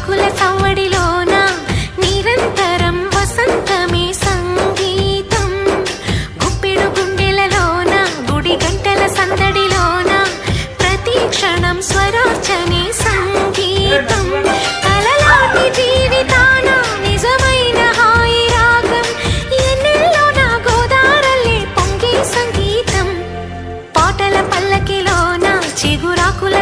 చిగురాకుల సవ్వడిలోన నిరంతరం వసంతమే సంగీతం. గుప్పెడు గుండెలలోన గుడి గంటల సందడిలోన ప్రతి క్షణం స్వరార్చనే సంగీతం. కలలాంటి జీవితాన నిజమైన హాయి రాగం ఎన్నెల్లో నా గోదారల్లే పొంగే సంగీతం. పాటల పల్లకిలోన చిగురాకుల